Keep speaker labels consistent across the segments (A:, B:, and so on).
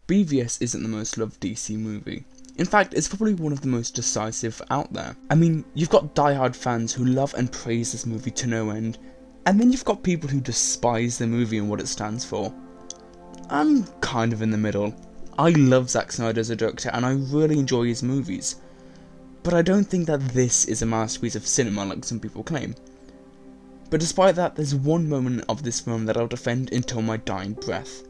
A: BVS isn't the most loved DC movie. In fact, it's probably one of the most decisive out there. I mean, you've got diehard fans who love and praise this movie to no end, and then you've got people who despise the movie and what it stands for. I'm kind of in the middle. I love Zack Snyder as a director and I really enjoy his movies, but I don't think that this is a masterpiece of cinema like some people claim. But despite that, there's one moment of this film that I'll defend until my dying breath.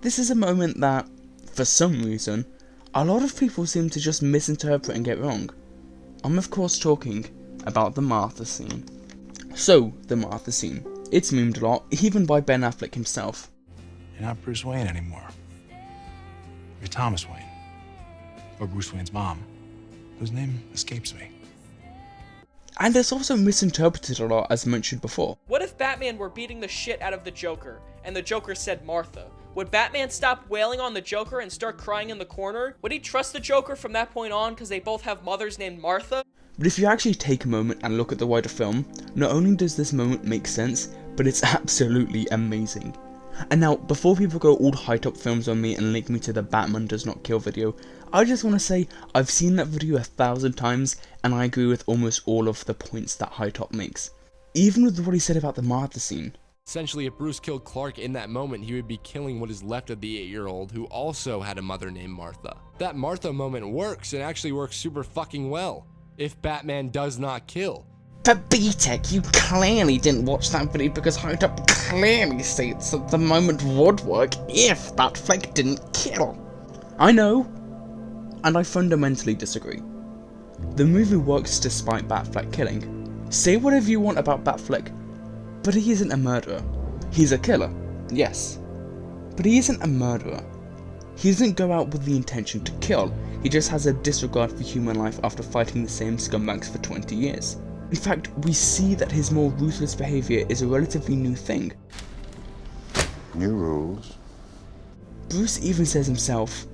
A: This is a moment that, for some reason, a lot of people seem to just misinterpret and get wrong. I'm of course talking about the Martha scene. So, the Martha scene. It's memed a lot, even by Ben Affleck himself.
B: You're not Bruce Wayne anymore. You're Thomas Wayne. Or Bruce Wayne's mom, whose name escapes me.
A: And it's also misinterpreted a lot, as mentioned before.
C: What if Batman were beating the shit out of the Joker, and the Joker said Martha? Would Batman stop wailing on the Joker and start crying in the corner? Would he trust the Joker from that point on because they both have mothers named Martha?
A: But if you actually take a moment and look at the wider film, not only does this moment make sense, but it's absolutely amazing. And now, before people go all hyped up films on me and link me to the Batman does not kill video, I just want to say I've seen that video 1,000 times and I agree with almost all of the points that High Top makes. Even with what he said about the Martha scene.
D: Essentially, if Bruce killed Clark in that moment, he would be killing what is left of the 8-year-old who also had a mother named Martha. That Martha moment works, and actually works super fucking well, if Batman does not kill.
A: But BTEC, you clearly didn't watch that video because High Top clearly states that the moment would work if Batfleck didn't kill. I know, and I fundamentally disagree. The movie works despite Batfleck killing. Say whatever you want about Batfleck, but he isn't a murderer. He's a killer, yes, but he isn't a murderer. He doesn't go out with the intention to kill, he just has a disregard for human life after fighting the same scumbags for 20 years. In fact, we see that his more ruthless behaviour is a relatively new thing.
E: New rules.
A: Bruce even says himself,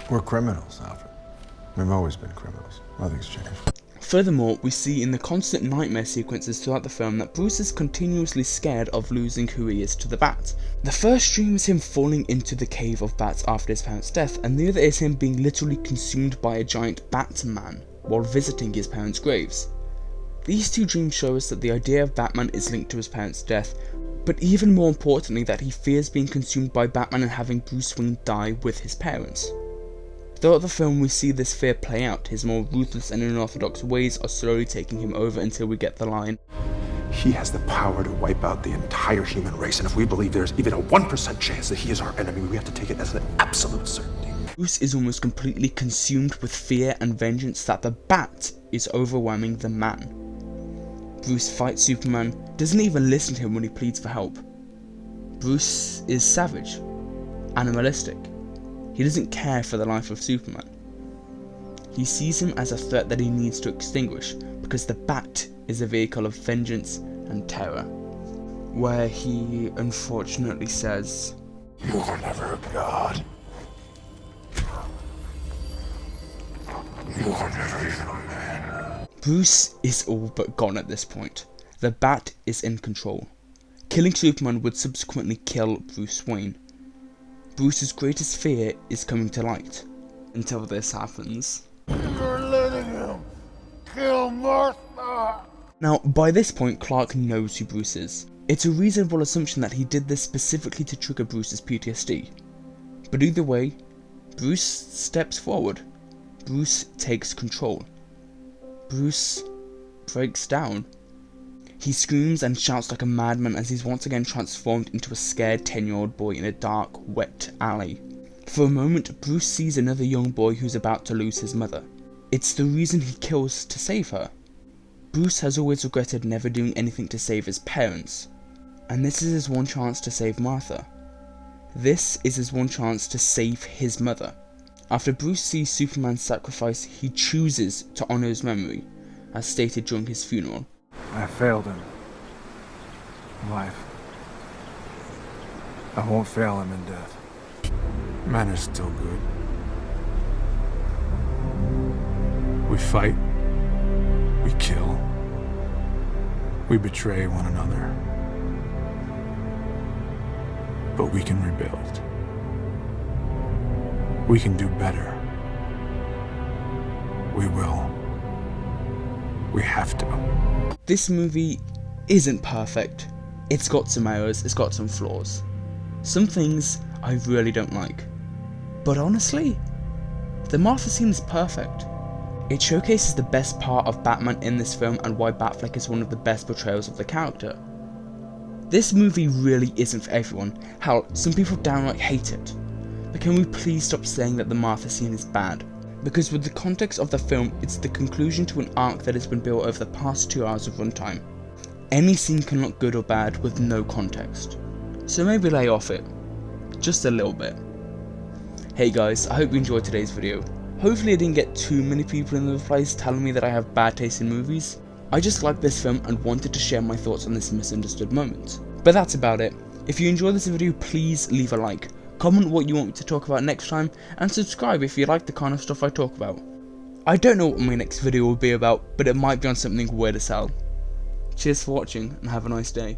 E: We're criminals, Alfred. We've always been criminals. Nothing's changed.
A: Furthermore, we see in the constant nightmare sequences throughout the film that Bruce is continuously scared of losing who he is to the Bat. The first dream is him falling into the cave of bats after his parents' death, and the other is him being literally consumed by a giant Batman while visiting his parents' graves. These two dreams show us that the idea of Batman is linked to his parents' death, but even more importantly that he fears being consumed by Batman and having Bruce Wayne die with his parents. Throughout the film we see this fear play out, his more ruthless and unorthodox ways are slowly taking him over until we get the line,
F: He has the power to wipe out the entire human race, and if we believe there's even a 1% chance that he is our enemy, we have to take it as an absolute certainty.
A: Bruce is almost completely consumed with fear and vengeance that the Bat is overwhelming the man. Bruce fights Superman, doesn't even listen to him when he pleads for help. Bruce is savage, animalistic. He doesn't care for the life of Superman. He sees him as a threat that he needs to extinguish because the Bat is a vehicle of vengeance and terror. Where he unfortunately says,
F: You are never a god. You are never even a man.
A: Bruce is all but gone at this point. The Bat is in control. Killing Superman would subsequently kill Bruce Wayne. Bruce's greatest fear is coming to light. Until this happens.
E: You're letting him kill Martha!
A: Now, by this point, Clark knows who Bruce is. It's a reasonable assumption that he did this specifically to trigger Bruce's PTSD. But either way, Bruce steps forward. Bruce takes control. Bruce breaks down. He screams and shouts like a madman as he's once again transformed into a scared 10-year-old boy in a dark, wet alley. For a moment, Bruce sees another young boy who's about to lose his mother. It's the reason he kills to save her. Bruce has always regretted never doing anything to save his parents, and this is his one chance to save Martha. This is his one chance to save his mother. After Bruce sees Superman's sacrifice, he chooses to honour his memory, as stated during his funeral.
G: I failed him. In life. I won't fail him in death.
B: Men are still good. We fight. We kill. We betray one another.
E: But we can rebuild. We can do better. We will. We have to.
A: This movie isn't perfect. It's got some errors, it's got some flaws. Some things I really don't like. But honestly, the Martha scene is perfect. It showcases the best part of Batman in this film and why Batfleck is one of the best portrayals of the character. This movie really isn't for everyone. Hell, some people downright hate it. But can we please stop saying that the Martha scene is bad? Because with the context of the film, it's the conclusion to an arc that has been built over the past 2 hours of runtime. Any scene can look good or bad with no context. So maybe lay off it. Just a little bit. Hey guys, I hope you enjoyed today's video. Hopefully I didn't get too many people in the replies telling me that I have bad taste in movies. I just like this film and wanted to share my thoughts on this misunderstood moment. But that's about it. If you enjoyed this video, please leave a like, comment what you want me to talk about next time, and subscribe if you like the kind of stuff I talk about. I don't know what my next video will be about, but it might be on something weird as hell. Cheers for watching and have a nice day.